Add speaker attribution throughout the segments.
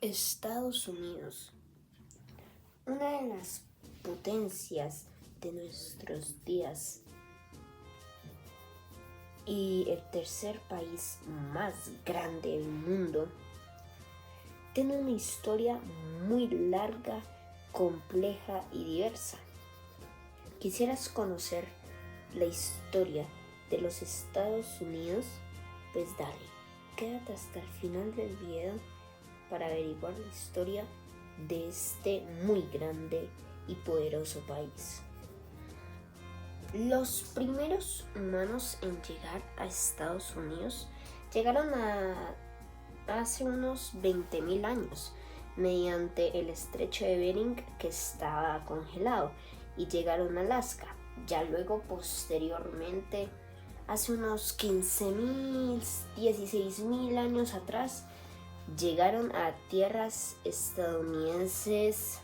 Speaker 1: Estados Unidos, una de las potencias de nuestros días y el tercer país más grande del mundo, tiene una historia muy larga, compleja y diversa. ¿Quisieras conocer la historia de los Estados Unidos? Pues dale, quédate hasta el final del video para averiguar la historia de este muy grande y poderoso país. Los primeros humanos en llegar a Estados Unidos llegaron hace unos 20.000 años mediante el estrecho de Bering, que estaba congelado, y llegaron a Alaska. Ya luego, posteriormente, hace unos 15.000, 16.000 años atrás, llegaron a tierras estadounidenses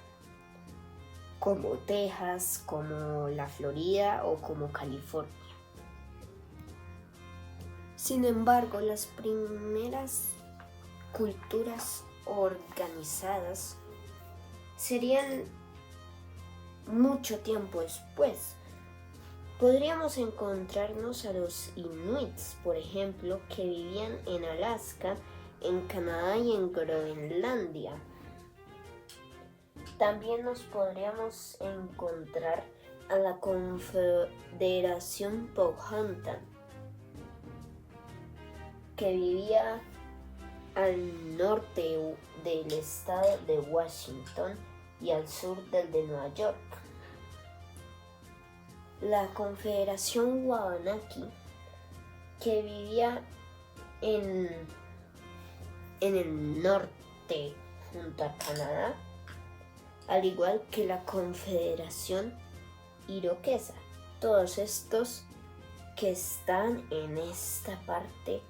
Speaker 1: como Texas, como la Florida o como California. Sin embargo, las primeras culturas organizadas serían mucho tiempo después. Podríamos encontrarnos a los Inuits, por ejemplo, que vivían en Alaska, en Canadá y en Groenlandia. También nos podríamos encontrar a la Confederación Powhatan, que vivía al norte del estado de Washington y al sur del de Nueva York. La Confederación Wabanaki, que vivía en el norte junto a Canadá, al igual que la Confederación Iroquesa. Todos estos que están en esta parte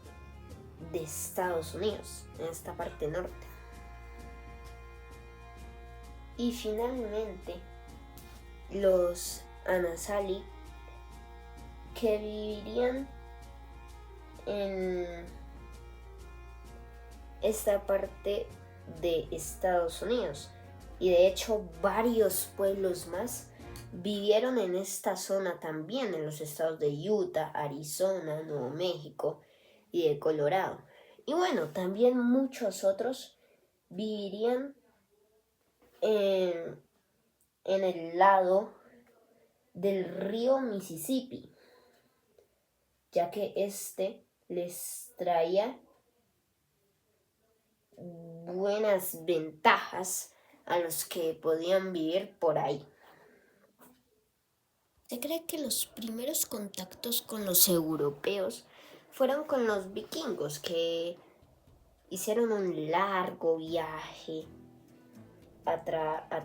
Speaker 1: de Estados Unidos, en esta parte norte. Y finalmente, los Anasazi, que vivirían en esta parte de Estados Unidos. Y de hecho, varios pueblos más vivieron en esta zona también, en los estados de Utah, Arizona, Nuevo México y de Colorado. Y bueno, también muchos otros vivirían en el lado del río Mississippi, ya que este les traía buenas ventajas a los que podían vivir por ahí. Se cree que los primeros contactos con los europeos fueron con los vikingos, que hicieron un largo viaje a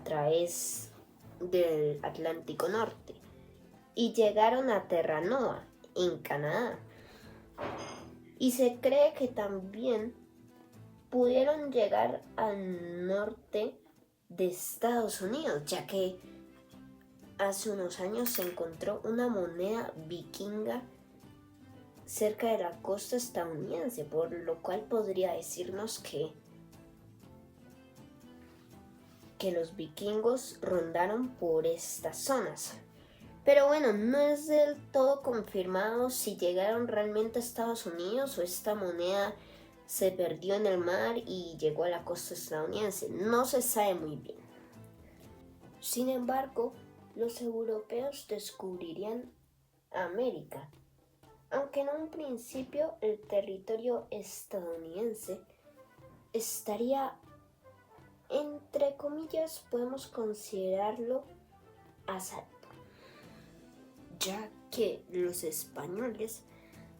Speaker 1: través del Atlántico Norte y llegaron a Terranova, en Canadá. Y se cree que también pudieron llegar al norte de Estados Unidos, ya que hace unos años se encontró una moneda vikinga cerca de la costa estadounidense, por lo cual podría decirnos que los vikingos rondaron por estas zonas. Pero bueno, no es del todo confirmado si llegaron realmente a Estados Unidos o esta moneda se perdió en el mar y llegó a la costa estadounidense. No se sabe muy bien. Sin embargo, los europeos descubrirían América, aunque en un principio el territorio estadounidense estaría, entre comillas, podemos considerarlo a salvo, ya que los españoles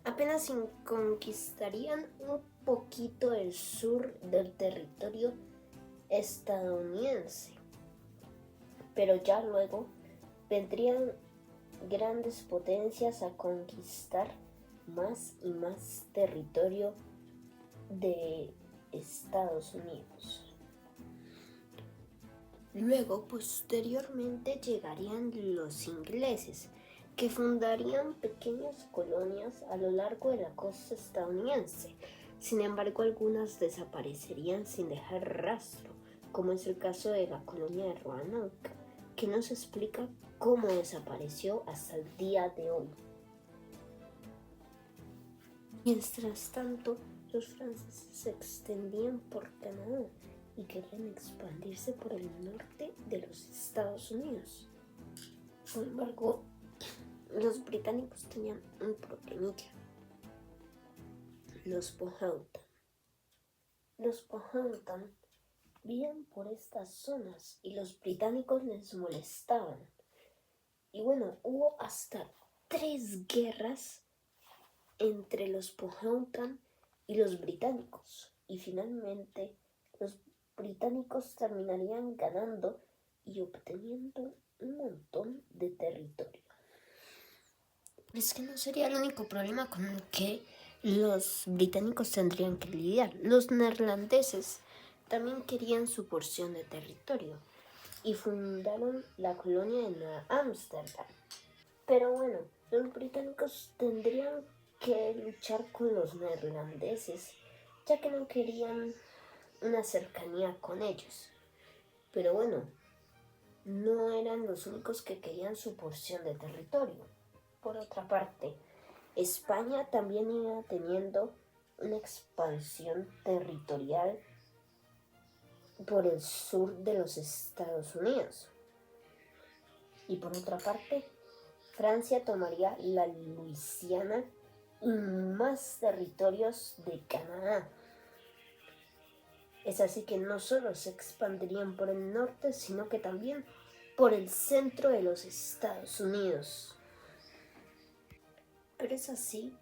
Speaker 1: apenas conquistarían un poquito el sur del territorio estadounidense, pero ya luego vendrían grandes potencias a conquistar más y más territorio de Estados Unidos. Luego, posteriormente, llegarían los ingleses, que fundarían pequeñas colonias a lo largo de la costa estadounidense, Sin embargo, algunas desaparecerían sin dejar rastro, como es el caso de la colonia de Roanoke, que no se explica cómo desapareció hasta el día de hoy. Mientras tanto, los franceses se extendían por Canadá y querían expandirse por el norte de los Estados Unidos. Sin embargo, los británicos tenían un problemilla. Los Powhatan vivían por estas zonas y los británicos les molestaban. Y bueno, hubo hasta 3 guerras entre los Powhatan y los británicos. Y finalmente los británicos terminarían ganando y obteniendo un montón de territorio. Es que no sería el único problema con el que los británicos tendrían que lidiar. Los neerlandeses también querían su porción de territorio y fundaron la colonia de Ámsterdam. Pero bueno, los británicos tendrían que luchar con los neerlandeses, ya que no querían una cercanía con ellos. Pero bueno, no eran los únicos que querían su porción de territorio. Por otra parte, España también iba teniendo una expansión territorial por el sur de los Estados Unidos. Y por otra parte, Francia tomaría la Luisiana y más territorios de Canadá. Es así que no solo se expandirían por el norte, sino que también por el centro de los Estados Unidos. Pero es así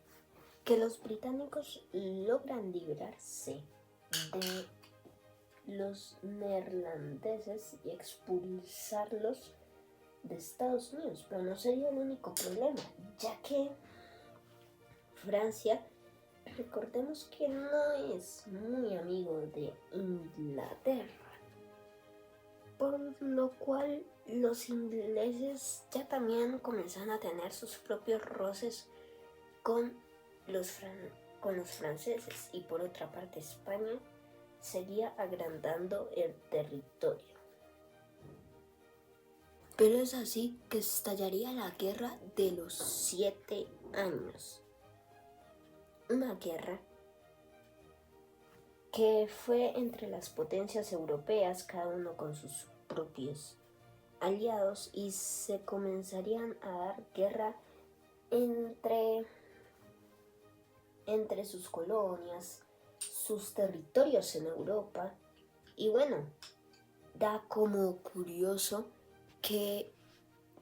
Speaker 1: que los británicos logran librarse de los neerlandeses y expulsarlos de Estados Unidos. Pero no sería el único problema, ya que Francia, recordemos que no es muy amigo de Inglaterra, por lo cual los ingleses ya también comenzaron a tener sus propios roces con los franceses, y por otra parte España seguía agrandando el territorio. Pero es así que estallaría la Guerra de los 7 años. Una guerra que fue entre las potencias europeas, cada uno con sus propios aliados, y se comenzarían a dar guerra entre sus colonias, sus territorios en Europa. Y bueno, da como curioso que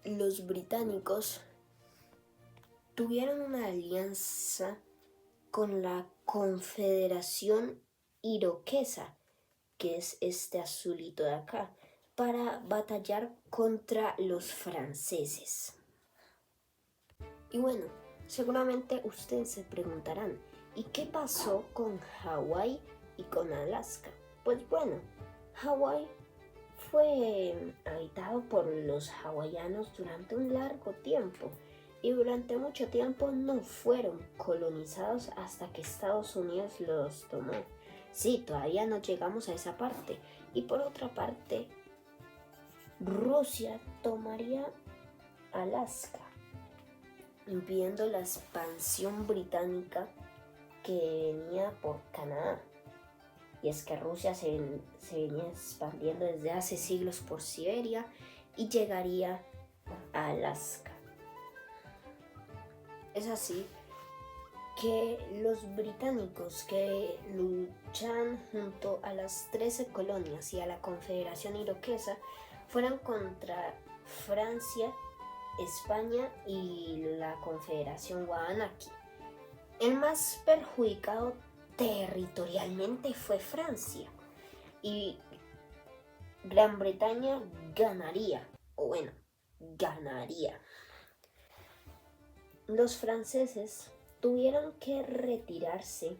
Speaker 1: los británicos tuvieron una alianza con la Confederación Iroquesa, que es este azulito de acá, para batallar contra los franceses. Y bueno, seguramente ustedes se preguntarán, ¿y qué pasó con Hawái y con Alaska? Pues bueno, Hawái fue habitado por los hawaianos durante un largo tiempo y durante mucho tiempo no fueron colonizados hasta que Estados Unidos los tomó. Sí, todavía no llegamos a esa parte. Y por otra parte, Rusia tomaría Alaska, impidiendo la expansión británica que venía por Canadá. Y es que Rusia se venía expandiendo desde hace siglos por Siberia y llegaría a Alaska. Es así que los británicos, que luchan junto a las 13 colonias y a la Confederación Iroquesa, fueron contra Francia, España y la Confederación Wabanaki. El más perjudicado territorialmente fue Francia, y Gran Bretaña ganaría. Los franceses tuvieron que retirarse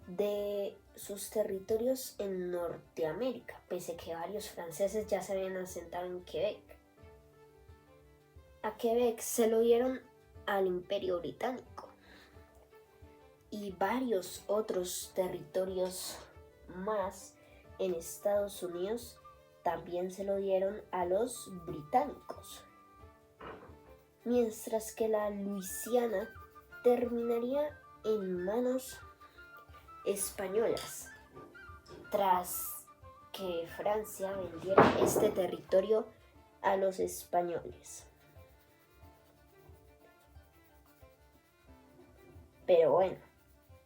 Speaker 1: de sus territorios en Norteamérica, pese a que varios franceses ya se habían asentado en Quebec. A Quebec se lo dieron al Imperio Británico. y varios otros territorios más en Estados Unidos también se lo dieron a los británicos, mientras que la Luisiana terminaría en manos españolas, tras que Francia vendiera este territorio a los españoles. Pero bueno,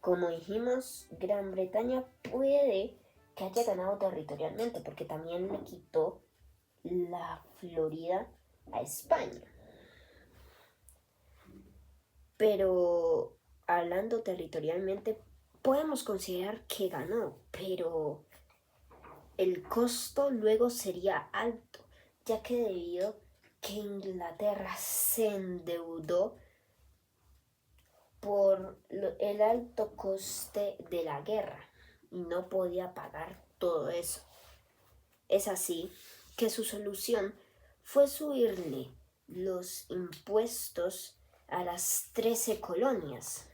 Speaker 1: como dijimos, Gran Bretaña puede que haya ganado territorialmente, porque también le quitó la Florida a España. Pero hablando territorialmente, podemos considerar que ganó, pero el costo luego sería alto, ya que debido que Inglaterra se endeudó por el alto coste de la guerra y no podía pagar todo eso. Es así que su solución fue subirle los impuestos a las 13 colonias.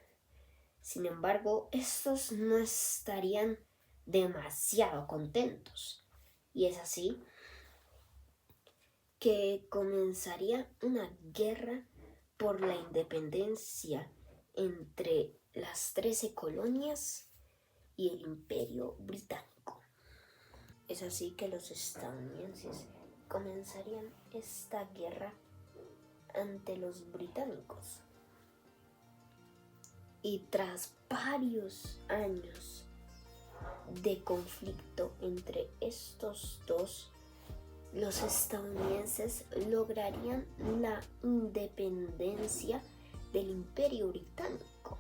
Speaker 1: Sin embargo, estos no estarían demasiado contentos. Y es así que comenzaría una guerra por la independencia entre las 13 colonias y el Imperio Británico. Es así que los estadounidenses comenzarían esta guerra ante los británicos. Y tras varios años de conflicto entre estos dos, los estadounidenses lograrían la independencia del Imperio Británico.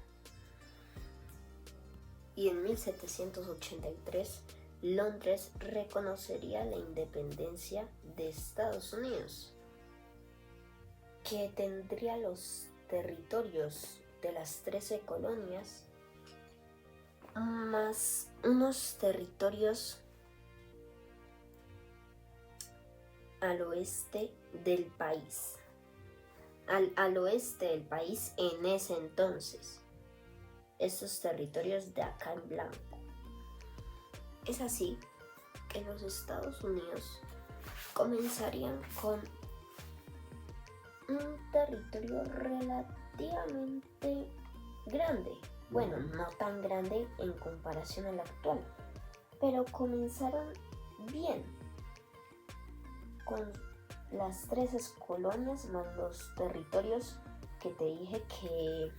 Speaker 1: Y en 1783, Londres reconocería la independencia de Estados Unidos, que tendría los territorios de las 13 colonias más unos territorios al oeste del país. Al oeste del país en ese entonces. Estos territorios de acá en blanco. Es así que los Estados Unidos comenzarían con un territorio relativamente grande. Bueno, no tan grande en comparación al actual, pero comenzaron bien con las 13 colonias más los territorios que te dije que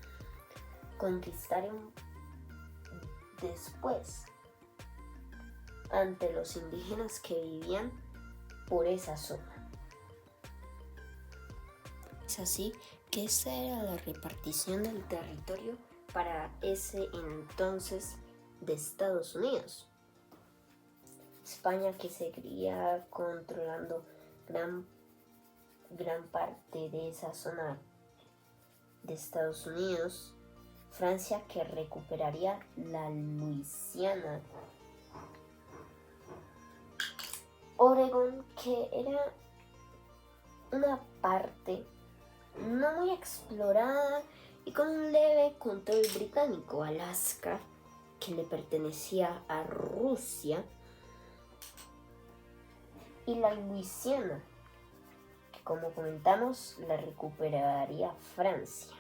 Speaker 1: conquistaron después ante los indígenas que vivían por esa zona. Es así que esa era la repartición del territorio para ese entonces de Estados Unidos. España, que seguiría controlando gran parte de esa zona de Estados Unidos. Francia, que recuperaría la Luisiana. Oregón, que era una parte no muy explorada y con un leve control británico. Alaska, que le pertenecía a Rusia. Y la Luisiana, que como comentamos, la recuperaría Francia.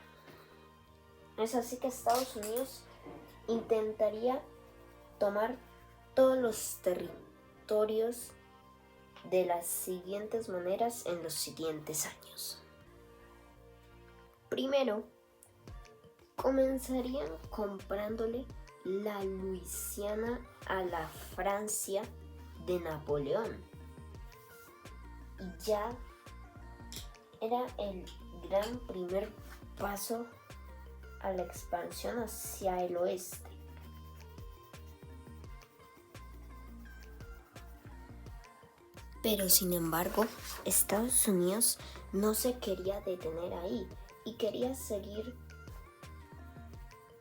Speaker 1: Es así que Estados Unidos intentaría tomar todos los territorios de las siguientes maneras en los siguientes años. Primero, comenzarían comprándole la Luisiana a la Francia de Napoleón. Y ya era el gran primer paso a la expansión hacia el oeste. Pero sin embargo, Estados Unidos no se quería detener ahí y quería seguir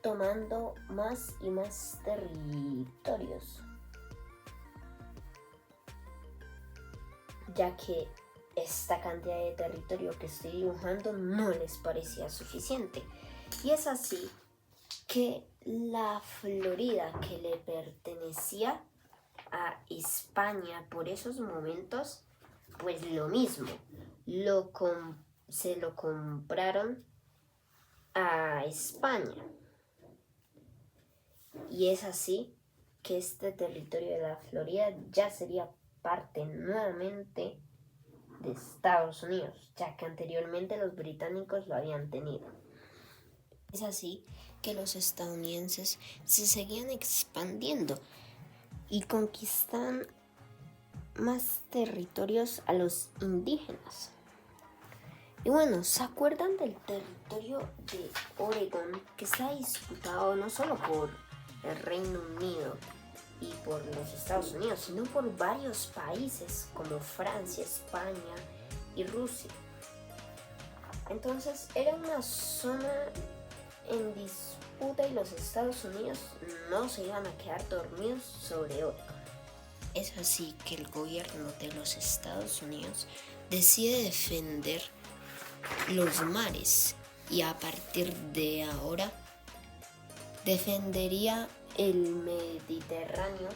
Speaker 1: tomando más y más territorios, ya que esta cantidad de territorio que estoy dibujando no les parecía suficiente. Y es así que la Florida, que le pertenecía a España por esos momentos, pues lo mismo, se lo compraron a España. Y es así que este territorio de la Florida ya sería parte nuevamente de Estados Unidos, ya que anteriormente los británicos lo habían tenido. Es así que los estadounidenses se seguían expandiendo y conquistan más territorios a los indígenas. Y bueno, ¿se acuerdan del territorio de Oregón, que se ha disputado no solo por el Reino Unido y por los Estados Unidos, sino por varios países como Francia, España y Rusia? Entonces era una zona en disputa y los Estados Unidos no se iban a quedar dormidos sobre Oregón. Es así que el gobierno de los Estados Unidos decide defender los mares y a partir de ahora defendería el Mediterráneo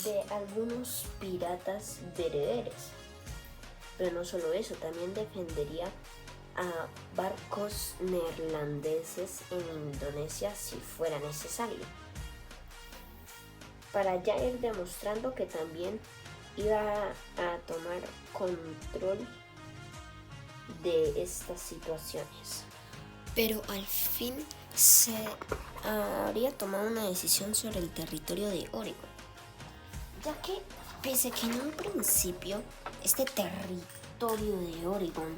Speaker 1: de algunos piratas bereberes. Pero no solo eso, también defendería a barcos neerlandeses en Indonesia si fuera necesario, para ya ir demostrando que también iba a tomar control de estas situaciones. Pero al fin se habría tomado una decisión sobre el territorio de Oregón, ya que pese que en un principio este territorio de Oregón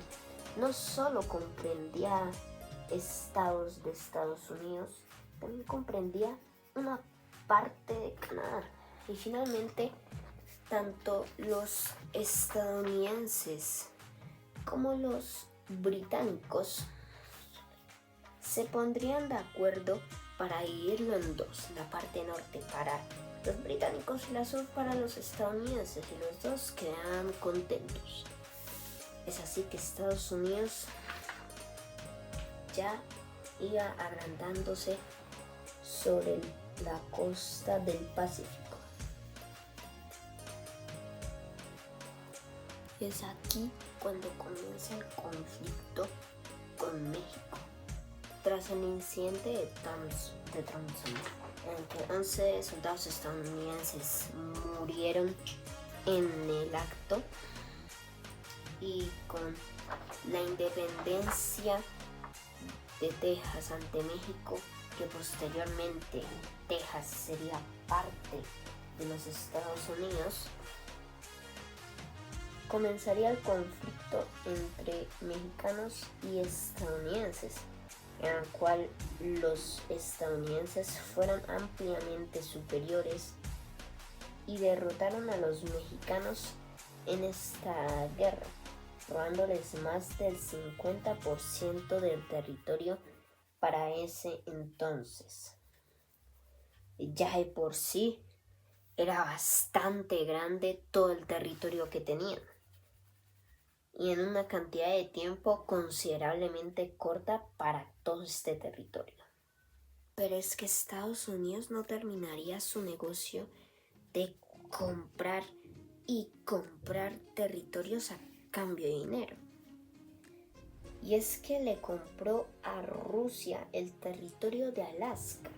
Speaker 1: no solo comprendía estados de Estados Unidos, también comprendía una parte de Canadá. Y finalmente, tanto los estadounidenses como los británicos se pondrían de acuerdo para dividirlo en dos, la parte norte para los británicos y la sur para los estadounidenses, y los dos quedaban contentos. Es así que Estados Unidos ya iba agrandándose sobre la costa del Pacífico. Es aquí cuando comienza el conflicto con México, tras el incidente de Thompson, en que 11 soldados estadounidenses murieron en el acto, y con la independencia de Texas ante México, que posteriormente Texas sería parte de los Estados Unidos, comenzaría el conflicto entre mexicanos y estadounidenses, en el cual los estadounidenses fueron ampliamente superiores y derrotaron a los mexicanos en esta guerra, robándoles más del 50% del territorio para ese entonces. Ya de por sí era bastante grande todo el territorio que tenían, y en una cantidad de tiempo considerablemente corta para todo este territorio. Pero es que Estados Unidos no terminaría su negocio de comprar territorios a cambio de dinero. Y es que le compró a Rusia el territorio de Alaska.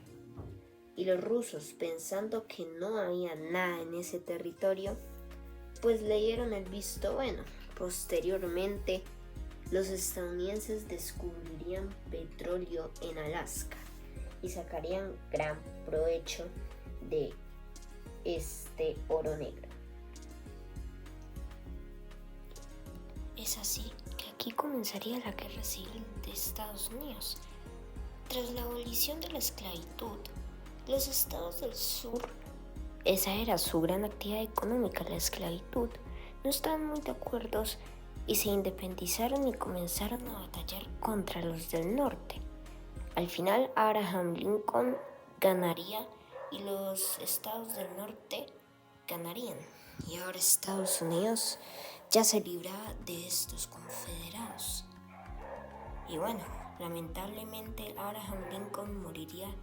Speaker 1: Y los rusos, pensando que no había nada en ese territorio, pues le dieron el visto bueno. Posteriormente, los estadounidenses descubrirían petróleo en Alaska y sacarían gran provecho de este oro negro. Es así que aquí comenzaría la guerra civil de Estados Unidos. Tras la abolición de la esclavitud, los estados del sur, esa era su gran actividad económica, la esclavitud, no estaban muy de acuerdo y se independizaron y comenzaron a batallar contra los del norte. Al final, Abraham Lincoln ganaría y los estados del norte ganarían. Y ahora Estados Unidos ya se libraba de estos confederados. Y bueno, lamentablemente Abraham Lincoln moriría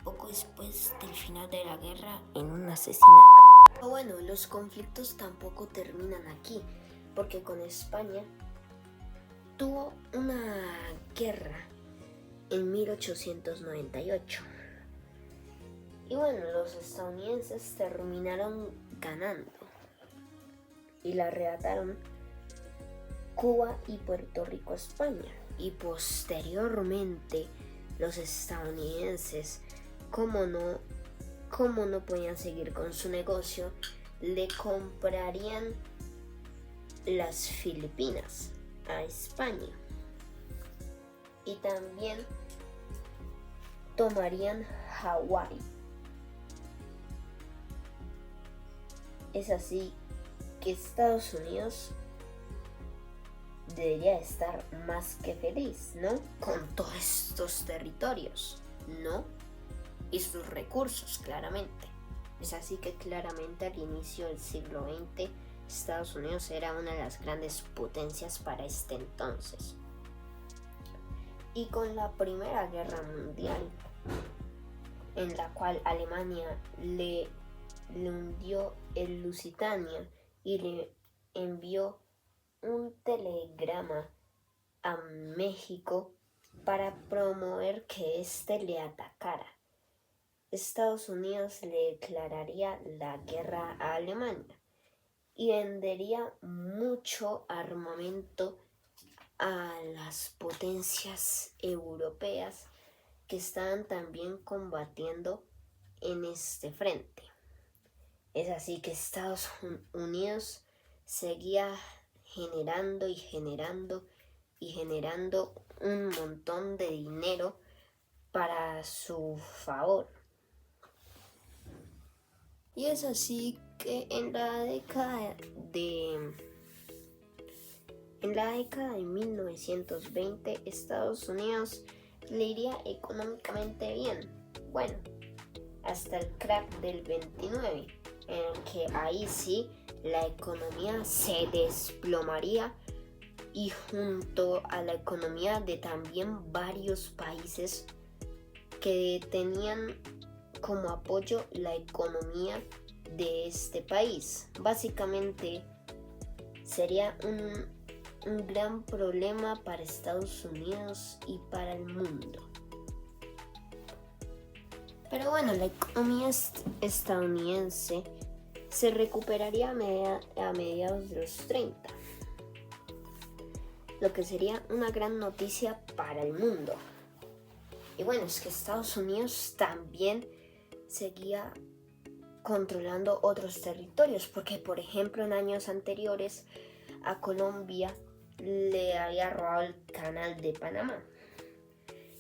Speaker 1: poco después del final de la guerra en un asesinato. Pero bueno, los conflictos tampoco terminan aquí, porque con España tuvo una guerra en 1898. Y bueno, los estadounidenses terminaron ganando y le arrebataron Cuba y Puerto Rico a España. Y posteriormente los estadounidenses, como no podían seguir con su negocio, le comprarían las Filipinas a España. Y también tomarían Hawái. Es así que Estados Unidos debería estar más que feliz, ¿no? Con todos estos territorios, ¿no? Y sus recursos, claramente. Es así que claramente al inicio del siglo XX, Estados Unidos era una de las grandes potencias para este entonces. Y con la Primera Guerra Mundial, en la cual Alemania le hundió el Lusitania y le envió un telegrama a México para promover que éste le atacara. Estados Unidos le declararía la guerra a Alemania y vendería mucho armamento a las potencias europeas que estaban también combatiendo en este frente. Es así que Estados Unidos seguía generando un montón de dinero para su favor. Y es así que en la década de 1920 Estados Unidos le iría económicamente bien. Bueno, hasta el crack del 29, en el que ahí sí la economía se desplomaría y junto a la economía de también varios países que tenían como apoyo la economía de este país. Básicamente sería un gran problema para Estados Unidos y para el mundo. Pero bueno, la economía estadounidense se recuperaría a mediados de los 30, lo que sería una gran noticia para el mundo. Y bueno, es que Estados Unidos también seguía controlando otros territorios, porque por ejemplo en años anteriores a Colombia le había robado el canal de Panamá.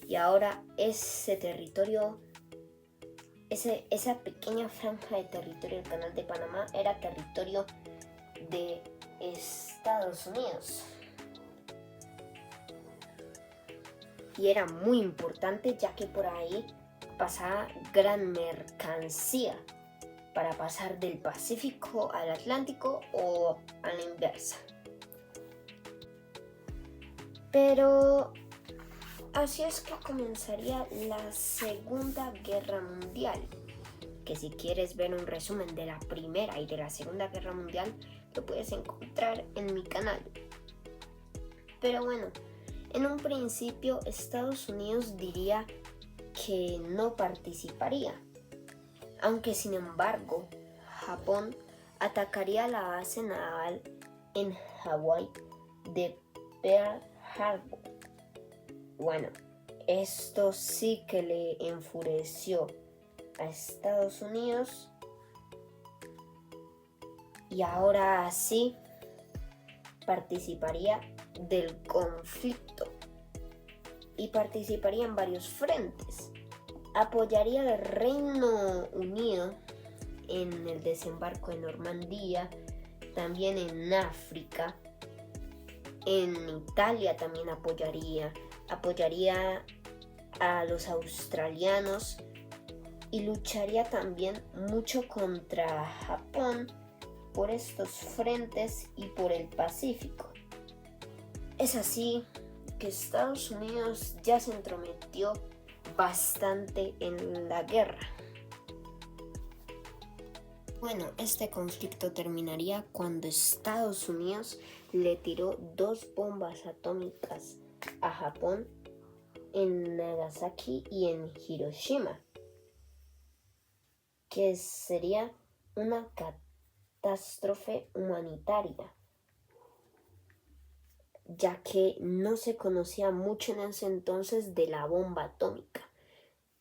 Speaker 1: Y ahora ese territorio, esa pequeña franja de territorio del canal de Panamá era territorio de Estados Unidos. Y era muy importante ya que por ahí pasaba gran mercancía para pasar del Pacífico al Atlántico o a la inversa. Pero así es que comenzaría la Segunda Guerra Mundial, que si quieres ver un resumen de la Primera y de la Segunda Guerra Mundial, lo puedes encontrar en mi canal. Pero bueno, en un principio Estados Unidos diría que no participaría, aunque sin embargo Japón atacaría la base naval en Hawái de Pearl Harbor. Bueno, esto sí que le enfureció a Estados Unidos y ahora sí participaría del conflicto y participaría en varios frentes. Apoyaría al Reino Unido en el desembarco en Normandía, también en África, en Italia también apoyaría a los australianos y lucharía también mucho contra Japón por estos frentes y por el Pacífico. Es así que Estados Unidos ya se entrometió bastante en la guerra. Bueno, este conflicto terminaría cuando Estados Unidos le tiró 2 bombas atómicas a Japón en Nagasaki y en Hiroshima, que sería una catástrofe humanitaria, ya que no se conocía mucho en ese entonces de la bomba atómica,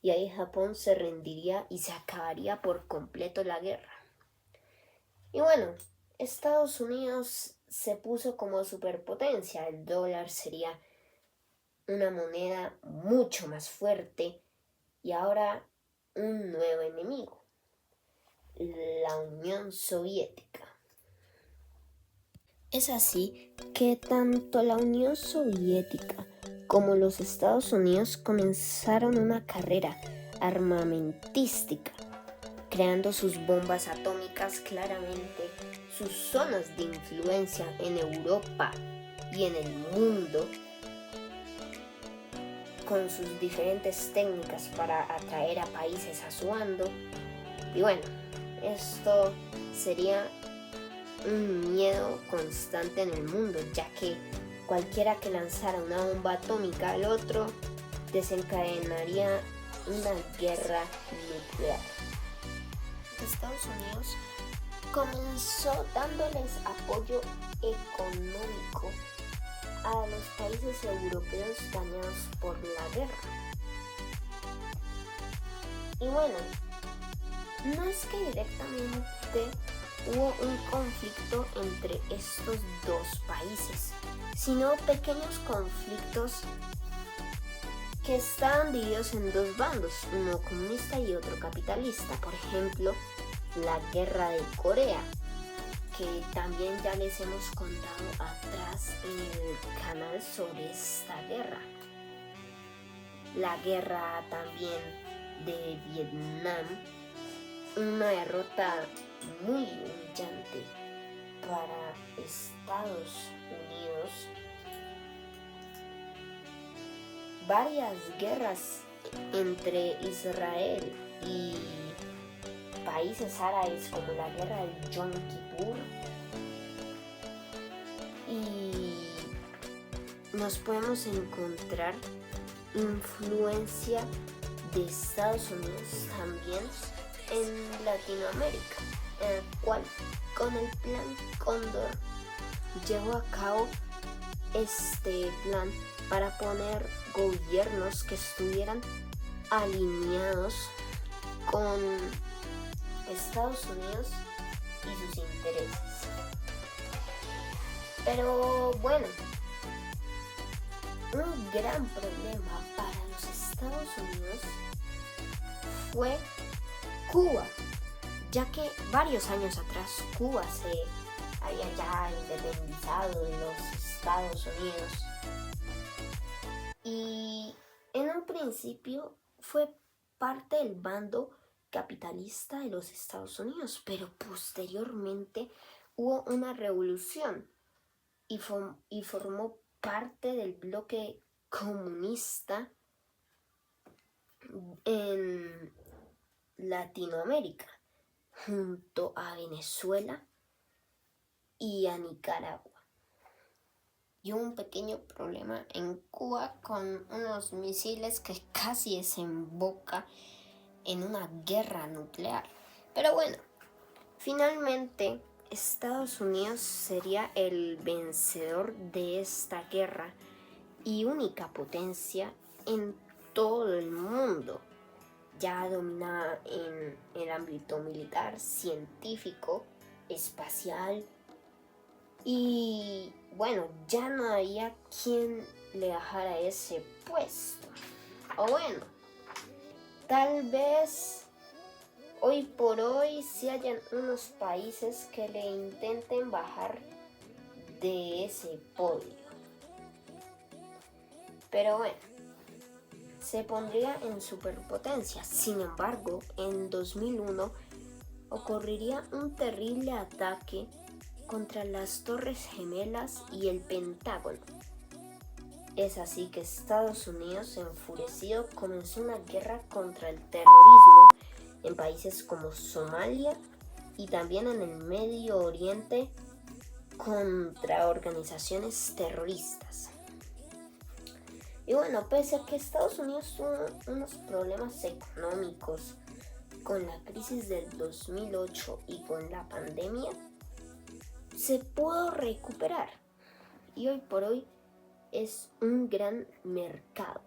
Speaker 1: y ahí Japón se rendiría y se acabaría por completo la guerra. Y bueno, Estados Unidos se puso como superpotencia, el dólar sería una moneda mucho más fuerte y ahora un nuevo enemigo, la Unión Soviética. Es así que tanto la Unión Soviética como los Estados Unidos comenzaron una carrera armamentística, creando sus bombas atómicas, claramente sus zonas de influencia en Europa y en el mundo, con sus diferentes técnicas para atraer a países a su bando. Y bueno, esto sería un miedo constante en el mundo, ya que cualquiera que lanzara una bomba atómica al otro desencadenaría una guerra nuclear. Estados Unidos comenzó dándoles apoyo económico a los países europeos dañados por la guerra. Y bueno, no es que directamente hubo un conflicto entre estos 2 países, sino pequeños conflictos que estaban divididos en 2 bandos, uno comunista y otro capitalista. Por ejemplo, la guerra de Corea, que también ya les hemos contado atrás en el canal sobre esta guerra. La guerra también de Vietnam, una derrota muy humillante para Estados Unidos. Varias guerras entre Israel y países árabes, como la guerra del Yom Kippur, y nos podemos encontrar influencia de Estados Unidos también en Latinoamérica, en el cual con el Plan Cóndor llevó a cabo este plan para poner gobiernos que estuvieran alineados con Estados Unidos y sus intereses. Pero bueno, un gran problema para los Estados Unidos fue Cuba, ya que varios años atrás Cuba se había ya independizado de los Estados Unidos, y en un principio fue parte del bando capitalista de los Estados Unidos, pero posteriormente hubo una revolución y formó parte del bloque comunista en Latinoamérica, junto a Venezuela y a Nicaragua. Y hubo un pequeño problema en Cuba con unos misiles que casi desemboca en una guerra nuclear. Pero bueno, finalmente Estados Unidos sería el vencedor de esta guerra y única potencia en todo el mundo. Ya dominaba en el ámbito militar, científico, espacial, y bueno, ya no había quien le bajara ese puesto. O bueno, tal vez hoy por hoy sí hayan unos países que le intenten bajar de ese podio. Pero bueno, se pondría en superpotencia. Sin embargo, en 2001 ocurriría un terrible ataque contra las Torres Gemelas y el Pentágono. Es así que Estados Unidos, enfurecido, comenzó una guerra contra el terrorismo en países como Somalia y también en el Medio Oriente contra organizaciones terroristas. Y bueno, pese a que Estados Unidos tuvo unos problemas económicos con la crisis del 2008 y con la pandemia, se pudo recuperar y hoy por hoy es un gran mercado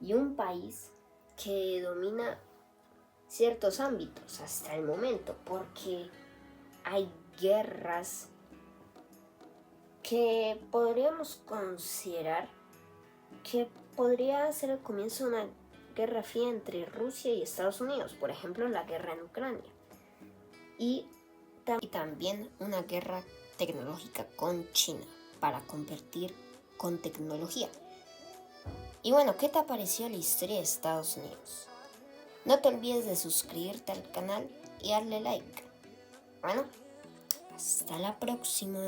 Speaker 1: y un país que domina ciertos ámbitos hasta el momento, porque hay guerras que podríamos considerar que podría ser el comienzo de una guerra fría entre Rusia y Estados Unidos, por ejemplo la guerra en Ucrania, y también una guerra tecnológica con China para competir con tecnología. Y bueno, ¿qué te pareció la historia de Estados Unidos? No te olvides de suscribirte al canal y darle like. Bueno, hasta la próxima.